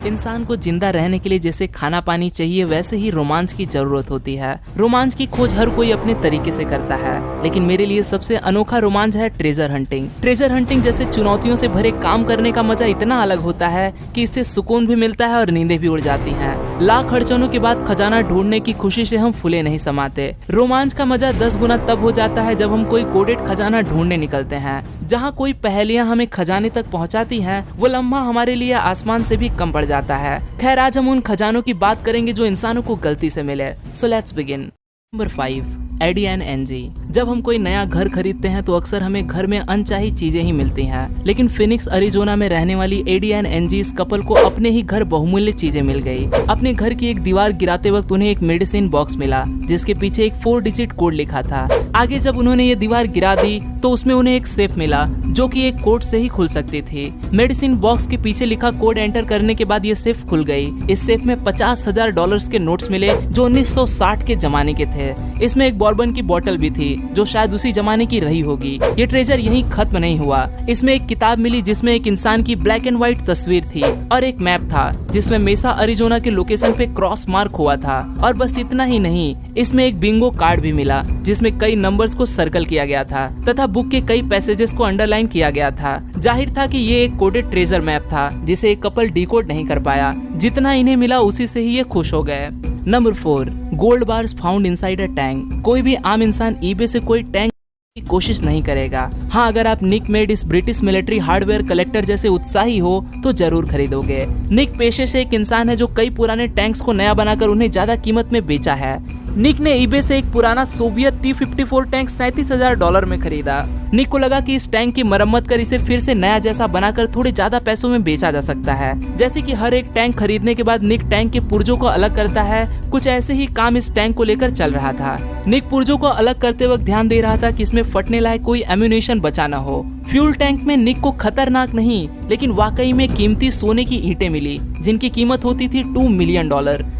इंसान को जिंदा रहने के लिए जैसे खाना पानी चाहिए वैसे ही रोमांच की जरूरत होती है। रोमांच की खोज हर कोई अपने तरीके से करता है, लेकिन मेरे लिए सबसे अनोखा रोमांच है ट्रेजर हंटिंग। ट्रेजर हंटिंग जैसे चुनौतियों से भरे काम करने का मजा इतना अलग होता है कि इससे सुकून भी मिलता है और नींदें भी उड़ जाती हैं। लाख अड़चनों के बाद खजाना ढूंढने की खुशी से हम फूले नहीं समाते। रोमांच का मजा 10 गुना तब हो जाता है जब हम कोई कोडेड खजाना ढूंढने निकलते हैं। जहाँ कोई पहेलियां हमें खजाने तक पहुँचाती हैं, वो लम्हा हमारे लिए आसमान से भी कम पड़ जाता है। खैर, आज हम उन खजानों की बात करेंगे जो इंसानों को गलती से मिले। So let's begin. Number 5, AD and NG. जब हम कोई नया घर खरीदते हैं तो अक्सर हमें घर में अनचाही चीजें ही मिलती हैं, लेकिन फिनिक्स अरिजोना में रहने वाली एडी एंड एनजी इस कपल को अपने ही घर बहुमूल्य चीजें मिल गई। अपने घर की एक दीवार गिराते वक्त उन्हें एक मेडिसिन बॉक्स मिला जिसके पीछे एक 4 डिजिट कोड लिखा था। आगे जब उन्होंने ये दीवार गिरा दी तो उसमें उन्हें एक सेफ मिला जो कि एक कोड से ही खुल सकती थी। मेडिसिन बॉक्स के पीछे लिखा कोड एंटर करने के बाद ये सेफ खुल गई। इस सेफ में $50,000 के नोट्स मिले जो 1960 के जमाने के थे। इसमें एक बॉर्बन की बोतल भी थी जो शायद उसी जमाने की रही होगी। ये ट्रेजर यहीं खत्म नहीं हुआ। इसमें एक किताब मिली जिसमें एक इंसान की ब्लैक एंड व्हाइट तस्वीर थी और एक मैप था जिसमें मेसा अरिजोना के लोकेशन पे क्रॉस मार्क हुआ था। और बस इतना ही नहीं, इसमें एक बिंगो कार्ड भी मिला जिसमें कई नंबर्स को सर्कल किया गया था तथा बुक के कई पैसेजेस को अंडरलाइन किया गया था। जाहिर था कि ये एक कोडेड ट्रेजर मैप था जिसे एक कपल डिकोड नहीं कर पाया। जितना इन्हें मिला उसी से ही ये खुश हो गए। Number 4, gold bars found inside a tank. कोई भी आम इंसान ईबे से कोई टैंक की कोशिश नहीं करेगा। हाँ, अगर आप निक मेड इस ब्रिटिश मिलिट्री हार्डवेयर कलेक्टर जैसे उत्साही हो तो जरूर खरीदोगे। निक पेशे से एक इंसान है जो कई पुराने टैंक्स को नया बनाकर उन्हें ज्यादा कीमत में बेचा है। निक ने ईबे से एक पुराना सोवियत T-54 टैंक $37,000 में खरीदा। निक को लगा कि इस टैंक की मरम्मत कर इसे फिर से नया जैसा बनाकर थोड़े ज्यादा पैसों में बेचा जा सकता है। जैसे कि हर एक टैंक खरीदने के बाद निक टैंक के पुर्जों को अलग करता है, कुछ ऐसे ही काम इस टैंक को लेकर चल रहा था। निक पुर्जों को अलग करते वक्त ध्यान दे रहा था कि इसमें फटने लायक कोई एम्यूनेशन बचा न हो। फ्यूल टैंक में निक को खतरनाक नहीं लेकिन वाकई में कीमती सोने की ईंटें मिली जिनकी कीमत होती थी $2 मिलियन।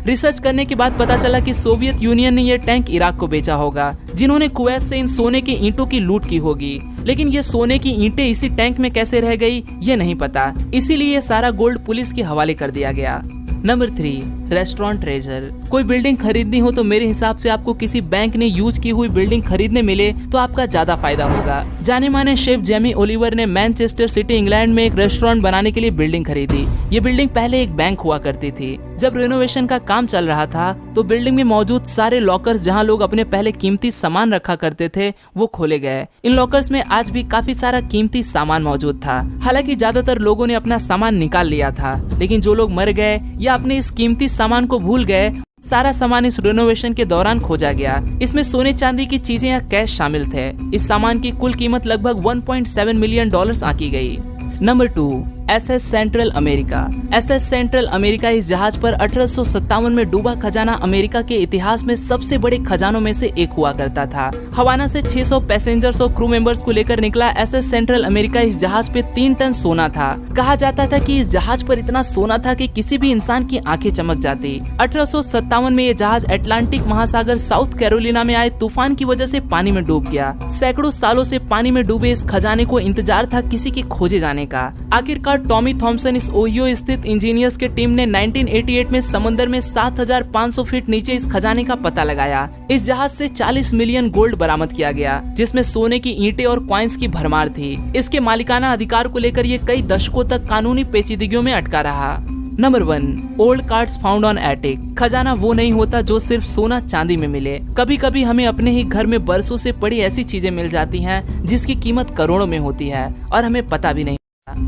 रिसर्च करने के बाद पता चला कि सोवियत यूनियन ने यह टैंक इराक को बेचा होगा, जिन्होंने कुवैत से इन सोने के ईंटों की लूट की होगी। लेकिन ये सोने की ईंटें इसी टैंक में कैसे रह गई ये नहीं पता, इसीलिए ये सारा गोल्ड पुलिस के हवाले कर दिया गया। Number 3, restaurant treasure. कोई बिल्डिंग खरीदनी हो तो मेरे हिसाब से आपको किसी बैंक ने यूज की हुई बिल्डिंग खरीदने मिले तो आपका ज्यादा फायदा होगा। जाने माने शेफ जेमी ओलिवर ने मैनचेस्टर सिटी इंग्लैंड में एक रेस्टोरेंट बनाने के लिए बिल्डिंग खरीदी। ये बिल्डिंग पहले एक बैंक हुआ करती थी। जब रेनोवेशन का काम चल रहा था तो बिल्डिंग में मौजूद सारे लॉकर्स जहां लोग अपने पहले कीमती सामान रखा करते थे वो खोले गए। इन लॉकर्स में आज भी काफी सारा कीमती सामान मौजूद था। हालांकि ज्यादातर लोगों ने अपना सामान निकाल लिया था, लेकिन जो लोग मर गए या अपने इस कीमती सामान को भूल गए, सारा सामान इस रेनोवेशन के दौरान खोजा गया। इसमें सोने चांदी की चीजें या कैश शामिल थे। इस सामान की कुल कीमत लगभग $1.7 मिलियन आंकी गई। Number 2, SS central America. SS central America इस जहाज पर 1857 में डूबा खजाना अमेरिका के इतिहास में सबसे बड़े खजानों में से एक हुआ करता था। हवाना से 600 पैसेंजर्स और क्रू मेंबर्स को लेकर निकला SS सेंट्रल अमेरिका इस जहाज पे 3 टन सोना था। कहा जाता था कि इस जहाज पर इतना सोना था कि किसी भी इंसान की आंखें चमक जाती। 1857 में ये जहाज अटलांटिक महासागर साउथ कैरोलिना में आए तूफान की वजह से पानी में डूब गया। सैकड़ों सालों से पानी में डूबे इस खजाने को इंतजार था किसी के खोजे जाने का। आखिरकार टॉमी थॉमसन इस ओहियो स्थित इंजीनियर्स के टीम ने 1988 में समुद्र में 7,500 फीट नीचे इस खजाने का पता लगाया। इस जहाज से 40 मिलियन गोल्ड बरामद किया गया, जिसमें सोने की ईंटें और कॉइन्स की भरमार थी। इसके मालिकाना अधिकार को लेकर ये कई दशकों तक कानूनी पेचीदगियों में अटका रहा। Number 1, old cards found on attic. खजाना वो नहीं होता जो सिर्फ सोना चांदी में मिले। कभी कभी हमें अपने ही घर में बरसों से पड़ी ऐसी चीजें मिल जाती हैं जिसकी कीमत करोड़ों में होती है और हमें पता भी नहीं।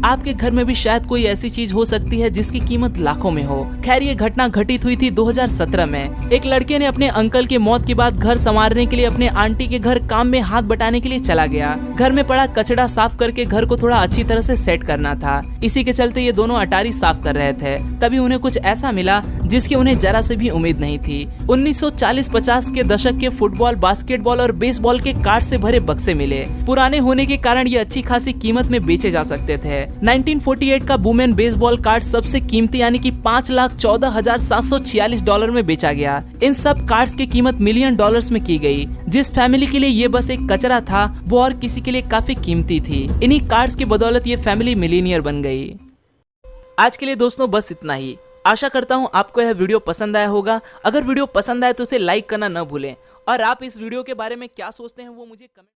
आपके घर में भी शायद कोई ऐसी चीज हो सकती है जिसकी कीमत लाखों में हो। खैर, ये घटना घटित हुई थी 2017 में। एक लड़के ने अपने अंकल के मौत के बाद घर संवारने के लिए अपने आंटी के घर काम में हाथ बटाने के लिए चला गया। घर में पड़ा कचड़ा साफ करके घर को थोड़ा अच्छी तरह से सेट करना था। इसी के चलते ये दोनों अटारी साफ कर रहे थे। तभी उन्हें कुछ ऐसा मिला जिसकी उन्हें जरा से भी उम्मीद नहीं थी। 1940-50 के दशक के फुटबॉल, बास्केटबॉल और बेसबॉल के कार्ड से भरे बक्से मिले। पुराने होने के कारण ये अच्छी खासी कीमत में बेचे जा सकते थे। 1948 का बूमेन बेसबॉल कार्ड सबसे कीमती यानी कि $5,14,746 में बेचा गया। इन सब कार्ड्स की कीमत मिलियन डॉलर्स में की गई। जिस फैमिली के लिए ये बस एक कचरा था वो और किसी के लिए काफी कीमती थी। इन्हीं कार्ड्स की बदौलत ये फैमिली मिलीनियर बन गई। आज के लिए दोस्तों बस इतना ही। आशा करता हूँ आपको यह वीडियो पसंद आया होगा। अगर वीडियो पसंद आए तो उसे लाइक करना न भूलें और आप इस वीडियो के बारे में क्या सोचते हैं वो मुझे कमेंट